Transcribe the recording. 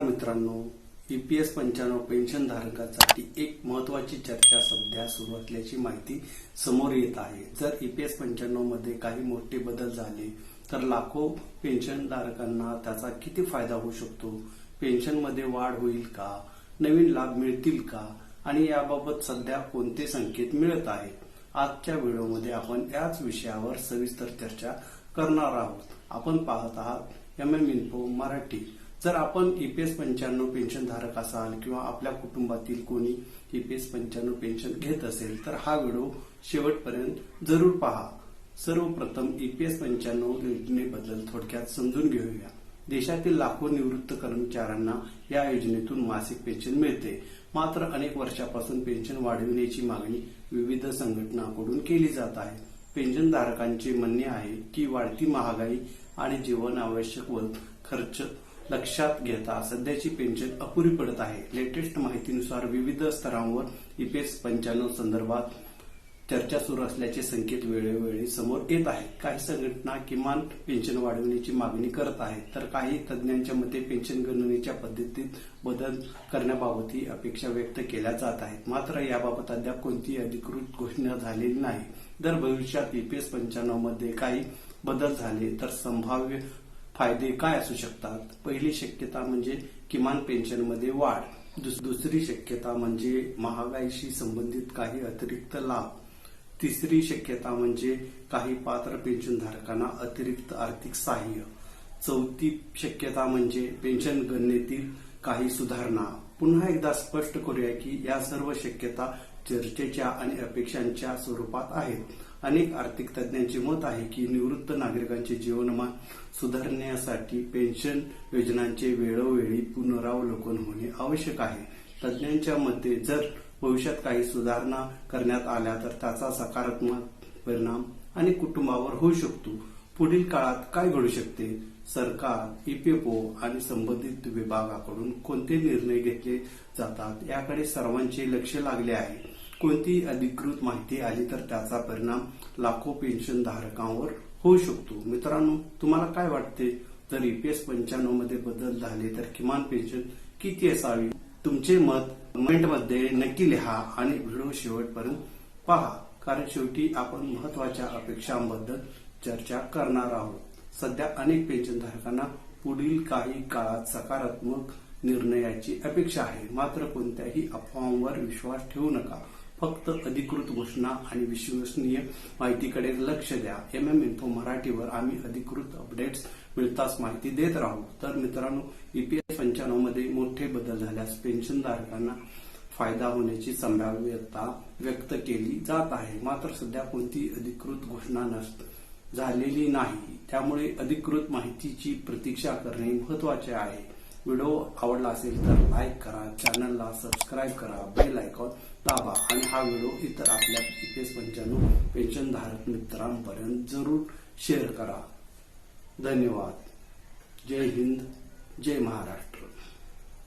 मित्रांनो, EPS 95 pension धारकांसाठी एक महत्त्वाची चर्चा सध्या सुरू असल्याची माहिती समोर येत आहे। जर EPS 95 मध्ये काही मोठे बदल झाले तर लाखो पेन्शन धारकांना त्याचा किती फायदा होऊ शकतो, पेन्शन मध्ये वाढ होईल का, नवीन लाभ मिळतील का आणि याबाबत सध्या कोणते संकेत मिळत आहेत। आजच्या व्हिडिओमध्ये आपण याच विषयावर सविस्तर चर्चा करणार आहोत। आपण पाहत आहात MM इन्फो मराठी। जर आपण EPS 95 पेन्शन धारक असाल किंवा आपल्या कुटुंबातील कोणी EPS 95 पेन्शन घेत असेल तर हा व्हिडिओ शेवटपर्यंत जरूर पहा। सर्वप्रथम EPS 95 योजनेबद्दल थोडक्यात समजून घेऊया। देशातील लाखो निवृत्त कर्मचाऱ्यांना या योजनेतून मासिक पेन्शन मिळते। मात्र अनेक वर्षापासून पेन्शन वाढविण्याची मागणी विविध संघटनांकडून केली जात आहे। पेन्शनधारकांचे म्हणणे आहे की वाढती महागाई आणि जीवन आवश्यक खर्च लक्षात घेता सध्याची पेन्शन अपुरी पडत आहे। लेटेस्ट माहितीनुसार विविध स्तरांवर EPS 95 संदर्भात चर्चा सुरू असल्याचे संकेत वेळोवेळी समोर येत आहेत। काही संघटना किमान पेन्शन वाढवण्याची मागणी करत आहेत, तर काही तज्ज्ञांच्या मते पेन्शन गणनेच्या पद्धतीत बदल करण्याबाबतही अपेक्षा व्यक्त केल्या जात आहेत। मात्र याबाबत अद्याप कोणतीही अधिकृत घोषणा झालेली नाही। जर भविष्यात EPS 95 मध्ये काही बदल झाले तर संभाव्य फायदे काय असू शकतात? पहिली शक्यता म्हणजे किमान पेन्शनमध्ये वाढ, दुसरी शक्यता म्हणजे महागाईशी संबंधित काही अतिरिक्त लाभ, तिसरी शक्यता म्हणजे काही पात्र पेन्शनधारकांना अतिरिक्त आर्थिक सहाय्य, चौथी शक्यता म्हणजे पेन्शन गणनेतील काही सुधारणा। पुन्हा एकदा स्पष्ट करूया की या सर्व शक्यता चर्चेच्या आणि अपेक्षांच्या स्वरूपात आहेत। अनेक आर्थिक तज्ज्ञांचे मत आहे की निवृत्त नागरिकांचे जीवनमान सुधारण्यासाठी पेन्शन योजनांचे वेळोवेळी पुनरावलोकन होणे आवश्यक आहे। तज्ज्ञांच्या मते जर भविष्यात काही सुधारणा करण्यात आल्या तर त्याचा सकारात्मक परिणाम अनेक कुटुंबावर होऊ शकतो। पुढील काळात काय घडू शकते? सरकार, EPFO आणि संबंधित विभागाकडून कोणते निर्णय घेतले जातात याकडे सर्वांचे लक्ष लागले आहे। कोणतीही अधिकृत माहिती आली तर त्याचा परिणाम लाखो पेन्शन धारकांवर होऊ शकतो। मित्रांनो, तुम्हाला काय वाटते? जर EPS 95 मध्ये बदल झाले तर किमान पेन्शन किती असावी? तुमचे मत कमेंटमध्ये नक्की लिहा आणि व्हिडिओ शेवटपर्यंत पहा, कारण शेवटी आपण महत्त्वाच्या अपेक्षांबद्दल चर्चा करणार आहोत। सध्या अनेक पेन्शनधारकांना पुढील काही काळात सकारात्मक निर्णयाची अपेक्षा आहे। मात्र कोणत्याही अफवांवर विश्वास ठेवू नका। फक्त अधिकृत घोषणा आणि विश्वसनीय माहितीकडे लक्ष द्या। MM इन्फो मराठीवर आम्ही अधिकृत अपडेट्स मिळताच माहिती देत राहू। तर मित्रांनो, EPS 95 मध्ये मोठे बदल झाल्यास पेन्शनधारकांना फायदा होण्याची संभाव्यता व्यक्त केली जात आहे। मात्र सध्या कोणतीही अधिकृत घोषणा झालेली नाही, त्यामुळे अधिकृत माहितीची प्रतीक्षा करणे महत्त्वाचे आहे। व्हिडिओ आवडला असेल तर लाईक करा, चॅनलला सबस्क्राईब करा, बेल आयकॉन दाबा आणि हा व्हिडिओ इतर आपल्या EPS 95 पेन्शनधारक मित्रांपर्यंत जरूर शेअर करा। धन्यवाद। जय हिंद, जय महाराष्ट्र।